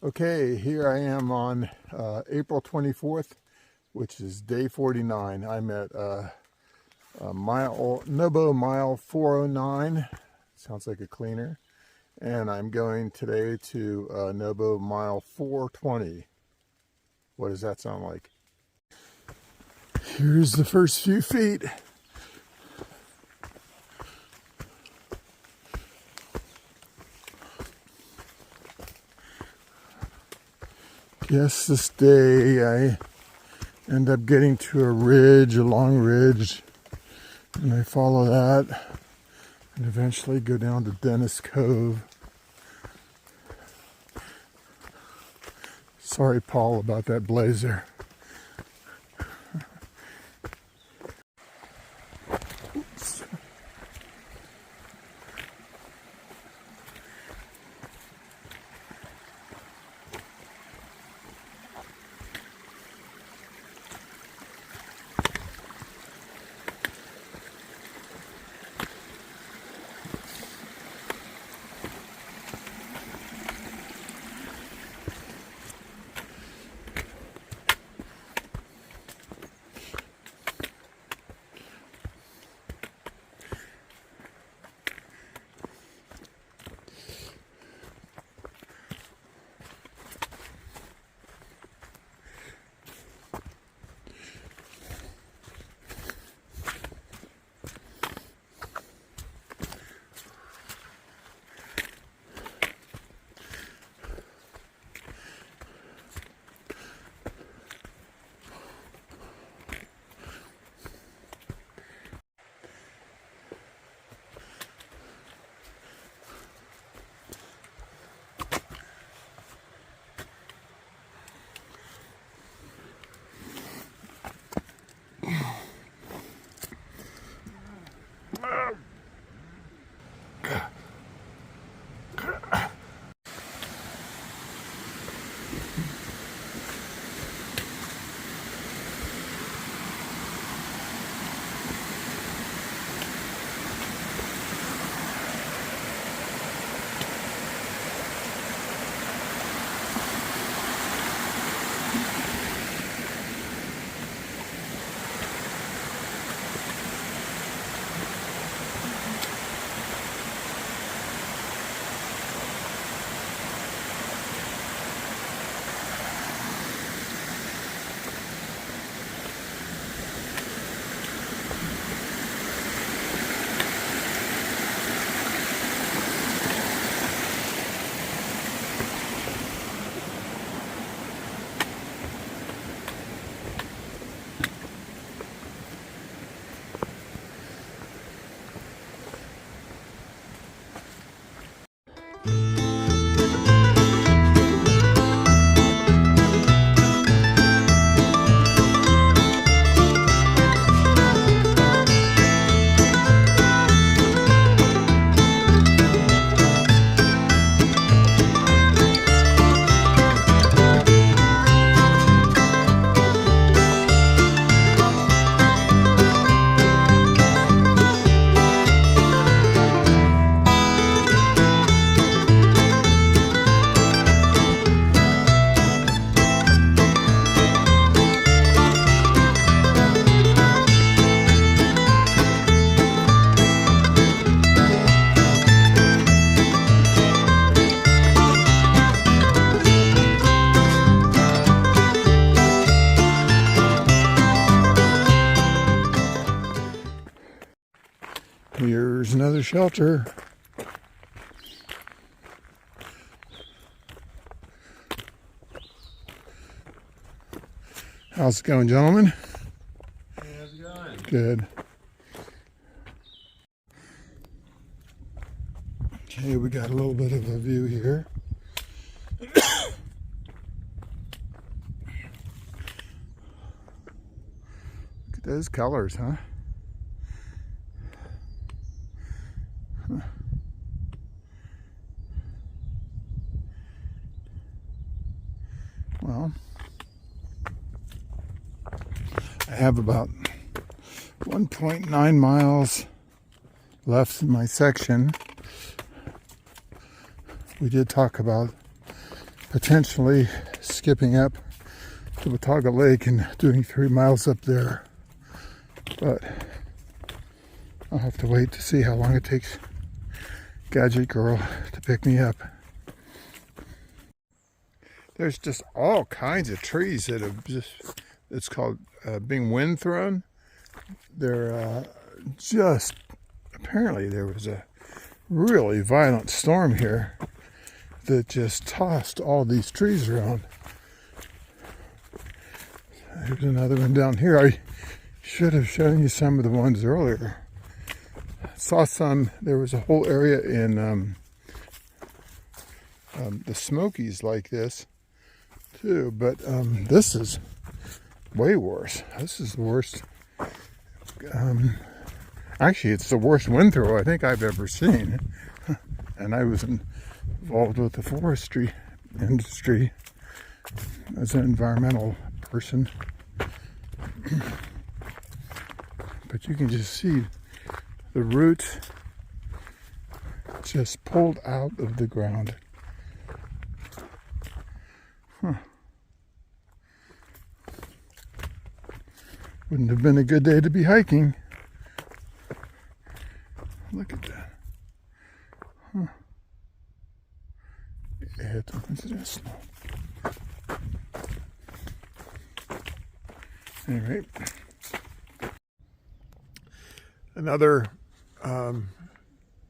Okay, here I am on April 24th, which is day 49. I'm at Nobo mile 409. Sounds like a cleaner. And I'm going today to Nobo mile 420. What does that sound like? Here's the first few feet. Yes, this day I end up getting to a ridge, a long ridge, and I follow that and eventually go down to Dennis Cove. Sorry, Paul, about that blazer. Oops. Here's another shelter. How's it going, gentlemen? Hey, how's it going? Good. Okay, we got a little bit of a view here. Look at those colors, huh? Well, I have about 1.9 miles left in my section. We did talk about potentially skipping up to Watauga Lake and doing 3 miles up there. But I'll have to wait to see how long it takes Gadget Girl to pick me up. There's just all kinds of trees that have just, it's called being wind thrown. They're just, apparently there was a really violent storm here that just tossed all these trees around. There's another one down here. I should have shown you some of the ones earlier. Saw some, there was a whole area in the Smokies like this too, but this is way worse. This is the worst. Actually, it's the worst wind throw I think I've ever seen. And I was involved with the forestry industry as an environmental person. But you can just see the roots just pulled out of the ground. Wouldn't have been a good day to be hiking. Look at that. It's snow. Anyway, another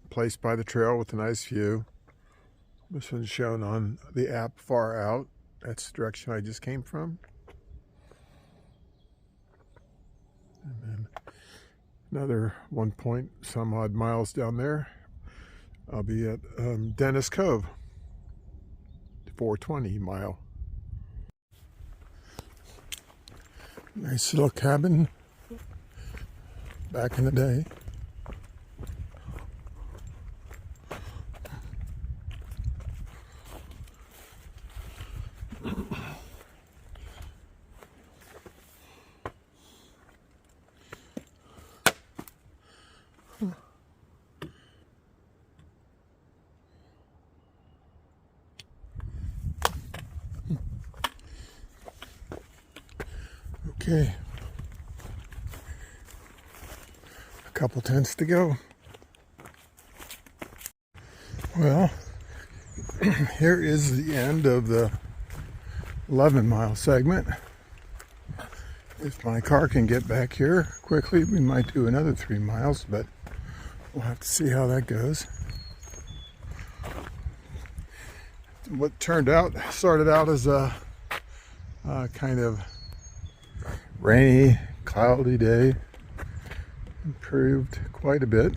place by the trail with a nice view. This one's shown on the app far out. That's the direction I just came from. And then another 1 point some odd miles down there, I'll be at Dennis Cove, 420 mile. Nice little cabin back in the day. Okay, a couple tents to go. Well, here is the end of the 11-mile segment. If my car can get back here quickly, we might do another 3 miles, but we'll have to see how that goes. What started out as a kind of rainy, cloudy day, improved quite a bit.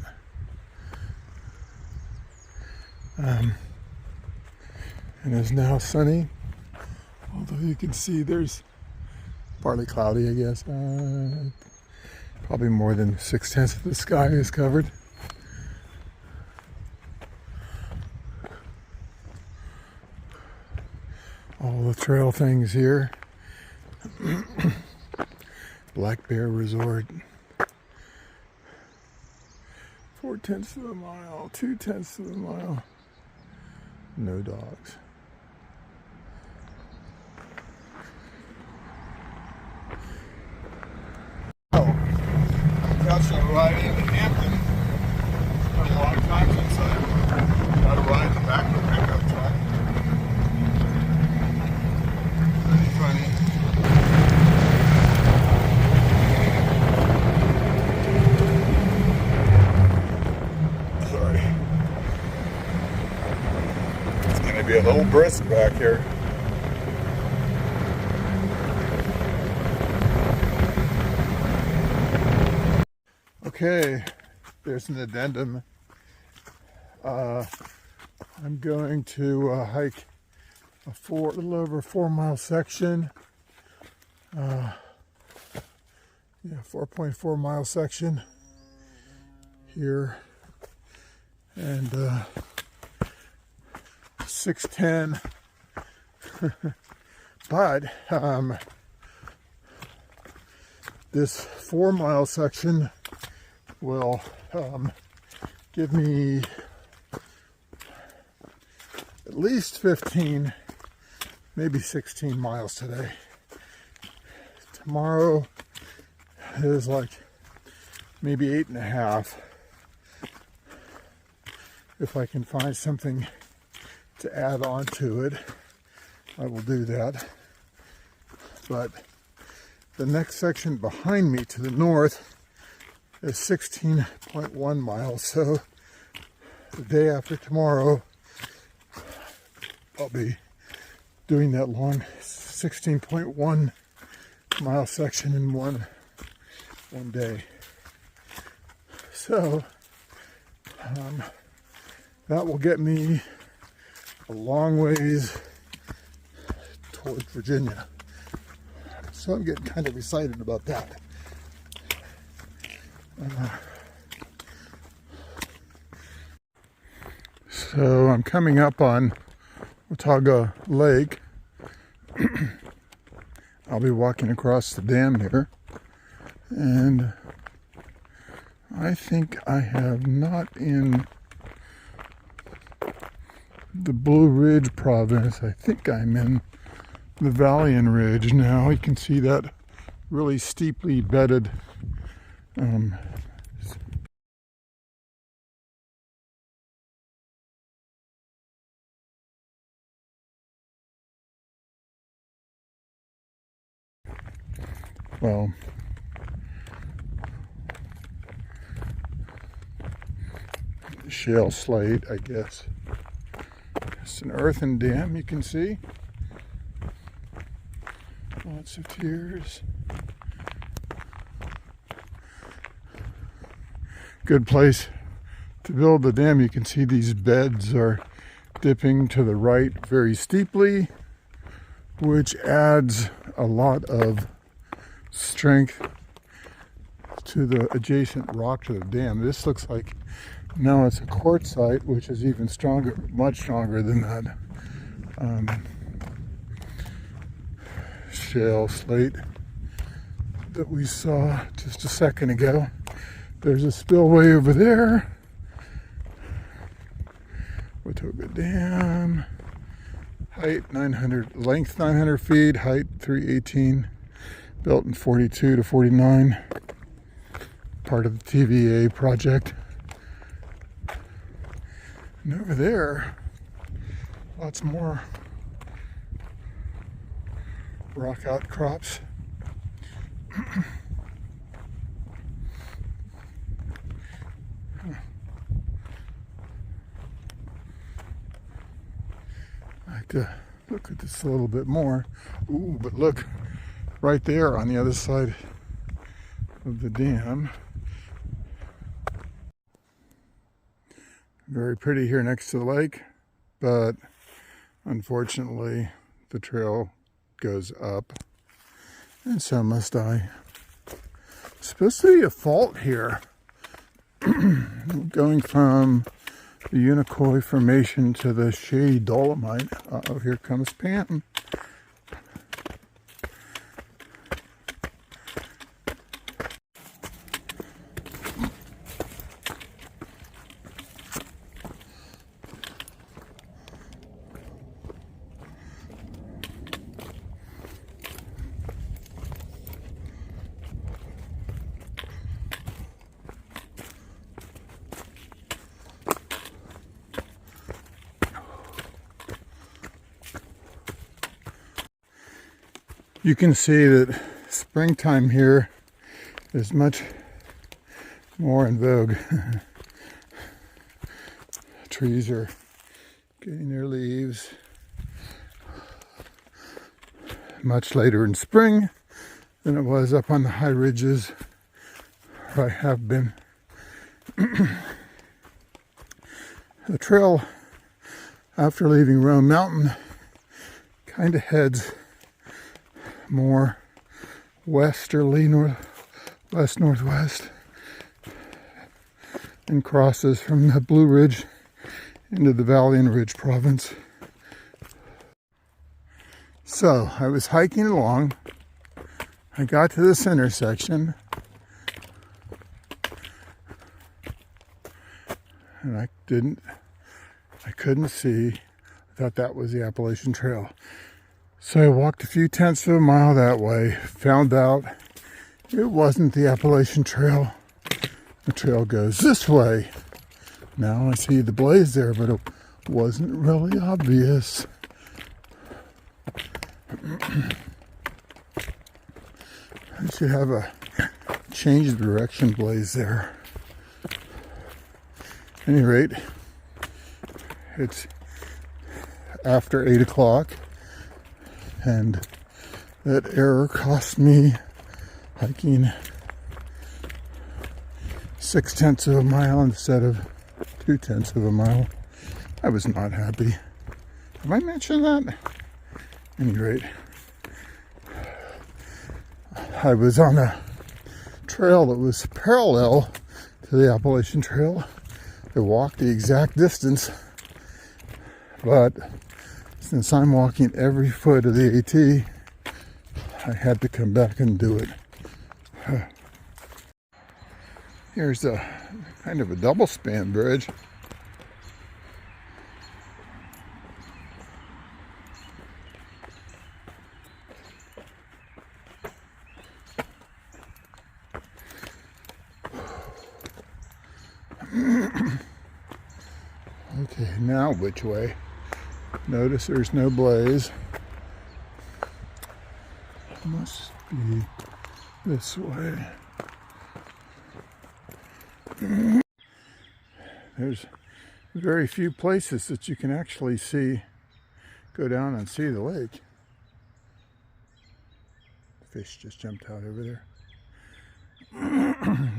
And is now sunny, although you can see there's partly cloudy, I guess. Probably more than 6/10 of the sky is covered. All the trail things here. Black Bear Resort. 4/10 of a mile, 2/10 of a mile. No dogs. Oh, that's a ride in Hampton. It's been a long time since I got a ride in the back of a pickup truck. Pretty funny. Be a little brisk back here. Okay, there's an addendum. I'm going to hike a little over 4 mile section. 4.4 mile section here, and 6:10. But this 4 mile section will give me at least 15 maybe 16 miles today. Tomorrow is like maybe 8.5. If I can find something to add on to it, I will do that. But the next section behind me to the north is 16.1 miles. So the day after tomorrow, I'll be doing that long 16.1 mile section in one day. So that will get me a long ways toward Virginia. So I'm getting kind of excited about that. So I'm coming up on Watauga Lake. I'll be walking across the dam here, and I think I have not in the Blue Ridge province. I think I'm in the Valian Ridge now. You can see that really steeply bedded well, shale slate, I guess. It's an earthen dam, you can see. Lots of tiers. Good place to build the dam. You can see these beds are dipping to the right very steeply, which adds a lot of strength to the adjacent rock to the dam. This looks like now it's a quartzite, which is even stronger, much stronger than that shale slate that we saw just a second ago. There's a spillway over there. Watauga Dam. Height 900, length 900 feet, height 318. Built in 42 to 49. Part of the TVA project. And over there, lots more rock outcrops. I like to look at this a little bit more. Ooh, but look, right there on the other side of the dam. Very pretty here next to the lake, but unfortunately the trail goes up, and so must I. It's supposed to be a fault here. Going from the Unicoi Formation to the Shady Dolomite. Uh-oh, here comes Pam. You can see that springtime here is much more in vogue. Trees are getting their leaves much later in spring than it was up on the high ridges where I have been. The trail, after leaving Roan Mountain, kind of heads more westerly, northwest, and crosses from the Blue Ridge into the Valian Ridge province. So I was hiking along. I got to this intersection, and I couldn't see. I thought that was the Appalachian Trail. So I walked a few tenths of a mile that way, found out it wasn't the Appalachian Trail. The trail goes this way. Now I see the blaze there, but it wasn't really obvious. I should have a change of direction blaze there. At any rate, it's after 8 o'clock, and that error cost me hiking 6/10 of a mile instead of 2/10 of a mile. I was not happy. Have I mentioned that? At any rate, I was on a trail that was parallel to the Appalachian Trail. I walked the exact distance, but since I'm walking every foot of the AT, I had to come back and do it. Here's a kind of a double span bridge. Okay, now which way? Notice there's no blaze. Must be this way. There's very few places that you can actually go down and see the lake. Fish just jumped out over there.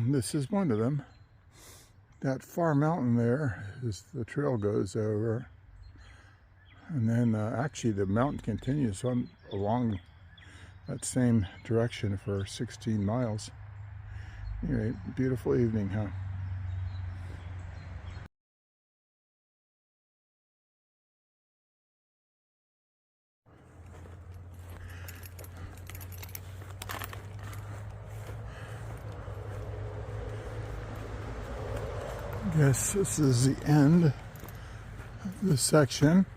This is one of them. That far mountain there is the trail goes over. And then actually the mountain continues on along that same direction for 16 miles. Anyway, beautiful evening, huh? Yes, this is the end of this section.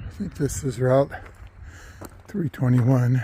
I think this is Route 321.